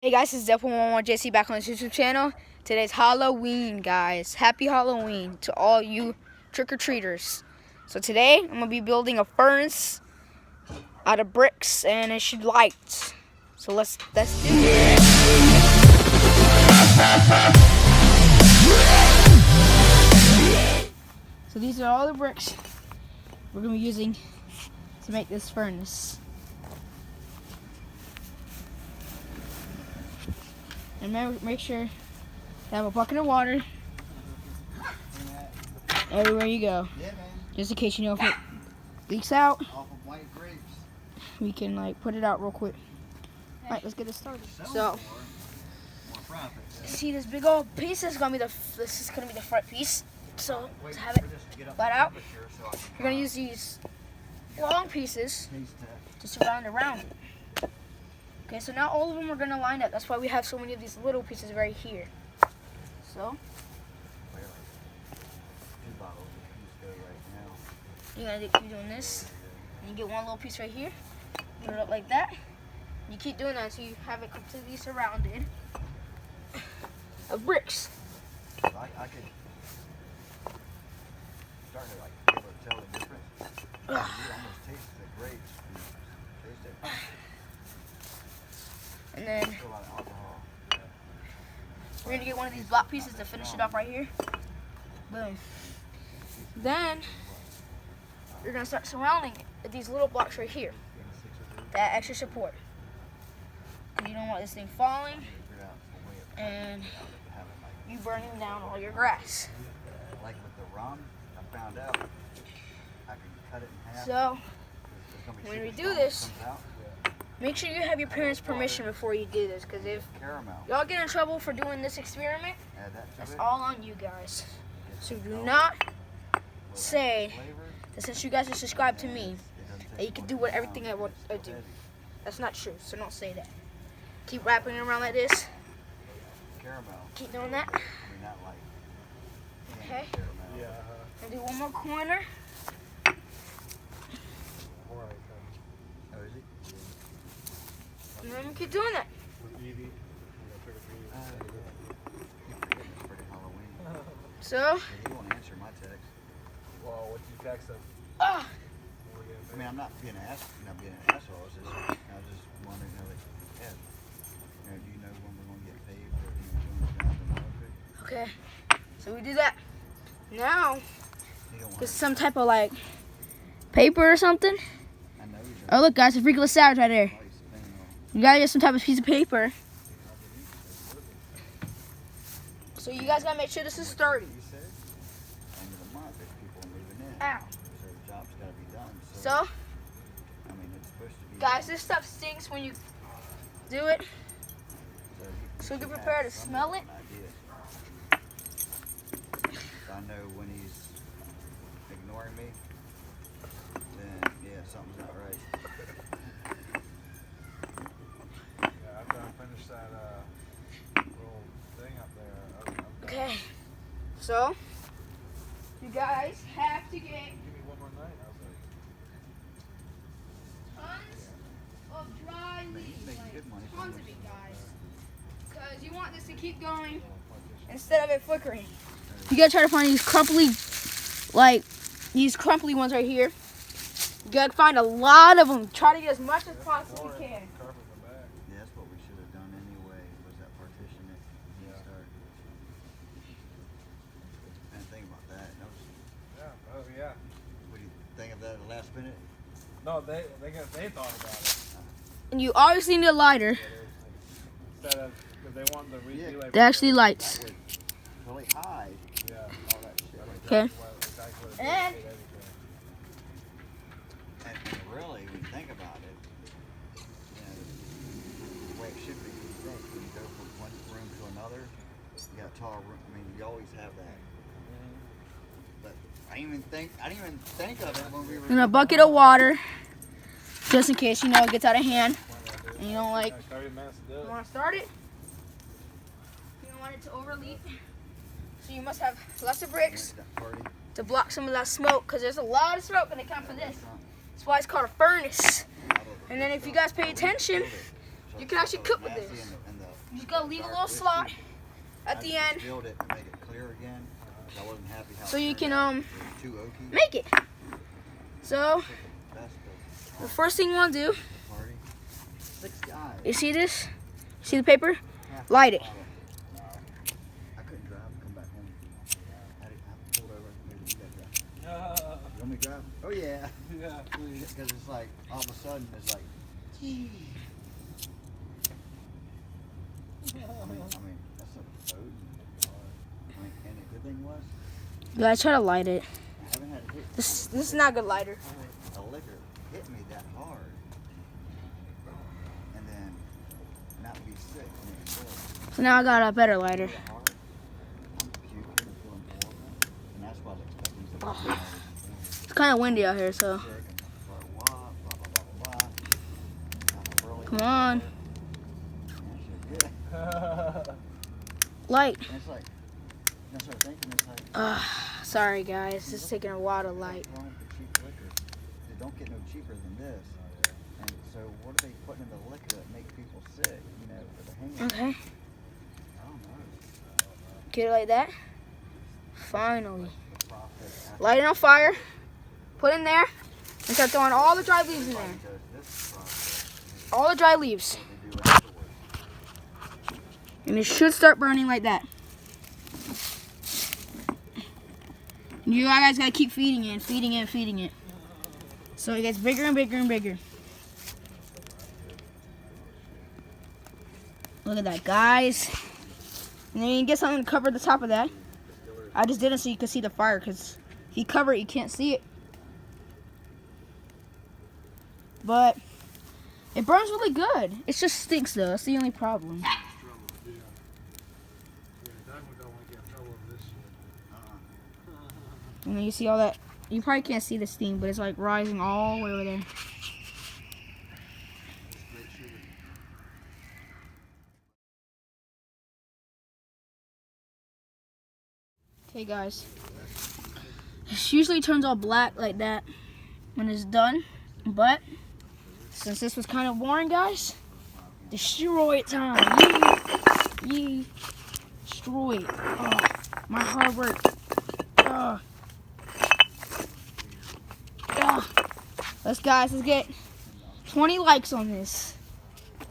Hey guys, it's Deadpool11JC back on this YouTube channel. Today's Halloween, guys. Happy Halloween to all you trick-or-treaters. So today, I'm going to be building a furnace out of bricks and it should light. So let's do it. So these are all the bricks we're going to be using to make this furnace. And make sure to have a bucket of water everywhere you go. Yeah, man. Just in case, you know, if it leaks out, Off of white grapes. we can like put it out real quick. Alright, let's get it started. So, see this big old piece? This is gonna be the front piece. So to have it flat out, you're gonna use these long pieces to surround around it. Okay, so now all of them are gonna line up. That's why we have so many of these little pieces right here. So you're gonna keep doing this, and you get one little piece right here. Put it up like that. And you keep doing that until you have it completely surrounded of bricks. I could start to like be able to tell the difference. You almost taste the grapes. Taste it. And then A lot of alcohol. we're gonna get one of these block pieces to finish it off right here. Boom. Then you're gonna start surrounding it with these little blocks right here. That extra support. You don't want this thing falling and you burning down all your grass. Like with the rum, I found out I can cut it in half. So when we do this, make sure you have your parents' permission before you do this, because if y'all get in trouble for doing this experiment, that's all on you guys. So do not say that since you guys are subscribed to me, that you can do everything I do. That's not true, so don't say that. Keep wrapping it around like this. Keep doing that. Okay. And do one more corner. And then keep doing that. So. He won't answer my text. Well, what you text him? I mean, I'm not being an asshole. I was just wondering how they. Yeah. Do you know when we're gonna get paid for it? Okay. So we do that. Now, get some type of like paper or something. Oh look, guys, it's Ricola Sours right there. You gotta get some type of piece of paper. So you guys gotta make sure this is sturdy. Ow. So, guys, this stuff stinks when you do it. So get prepared to smell it. I know when he's ignoring me, then yeah, something's not right. Yeah, after I finish that little thing up there, I'm done. Okay. So, you guys have to get Give me one more night. I was like, tons of dry leaves, like tons of it, guys, because you want this to keep going instead of it flickering. You gotta try to find these crumply ones right here. You gotta find a lot of them. Try to get as much as possible you can. carpet in the back. Yeah, that's what we should have done anyway, was that partition at the start. I didn't think about that. Yeah, oh yeah. What do you think of that at the last minute? No, they thought about it. And you obviously need a lighter Instead of, because they want the relay. that actually lights. That would really hide Yeah. all that shit. Okay. And And really, when you think about it, the way it should be, when you go from one room to another, you got a tall room. I mean, you always have that. But I didn't even think of it when we were. And a bucket of water, just in case, you know, it gets out of hand. And you don't like, 30 minutes to do you it. want to start it. You don't want it to overleap. So you must have lots of bricks to block some of that smoke, because there's a lot of smoke when they come for this. That's why it's called a furnace. And then if you guys pay attention, you can actually cook with this. just gotta leave a little slot at the end, Build it to make it clear again. I wasn't happy how so it you turned can out. It was too oaky. make it. So Best of the first thing you want to do, the party. 6 guys. you see this? See the paper? Half Light it. bottle. I couldn't drive and come back home. I pulled over. Maybe you gotta drive. You want me to drive? Oh yeah. Yeah, please. Because it's like all of a sudden it's like. Gee. I mean that's a boat. I mean, and the good thing was Guys, try to light it. I haven't had it hit. This is not a good lighter. A liquor hit me that hard, and then not be sick and it explode. So now I got a better lighter. Hit hard. I'm puking and feeling horrible, and that's why I was expecting something. Oh. It's kind of windy out here, so Sick and blah blah blah blah blah blah. come on, light. And it's like, I started thinking, it's like, Sorry guys, it's taking a while to light. what's wrong with the cheap liquor? They don't get no cheaper than this. And so what are they putting in the liquor that makes people sick, you know, for the hangover? Okay, I don't know. get it like that. Finally, The profit light it on fire. Put it in there and start throwing all the dry leaves in there. does this process All the dry leaves, they do afterwards. and it should start burning like that. You guys gotta keep feeding it, feeding it, feeding it. So it gets bigger and bigger and bigger. Look at that, guys. And then you get something to cover the top of that. I just didn't so you could see the fire, because if you cover it, you can't see it. But it burns really good. It just stinks though. That's the only problem. And then you see all that. You probably can't see the steam, but it's like rising all the way over there. Okay, guys. This usually turns all black like that when it's done, but since this was kind of boring, guys, destroy it time. Yee. Destroy it. Oh, my hard work. Let's get 20 likes on this.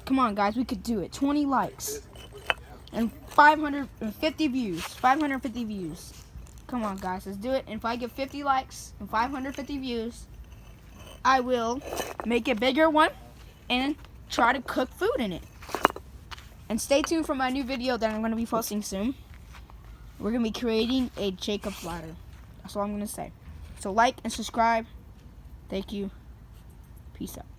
Come on, guys, we could do it. 20 likes and 550 views. 550 views. Come on, guys, let's do it. And if I get 50 likes and 550 views, I will make a bigger one and try to cook food in it. And stay tuned for my new video that I'm going to be posting soon. We're going to be creating a Jacob's ladder. That's all I'm going to say. So like and subscribe. Thank you. Peace out.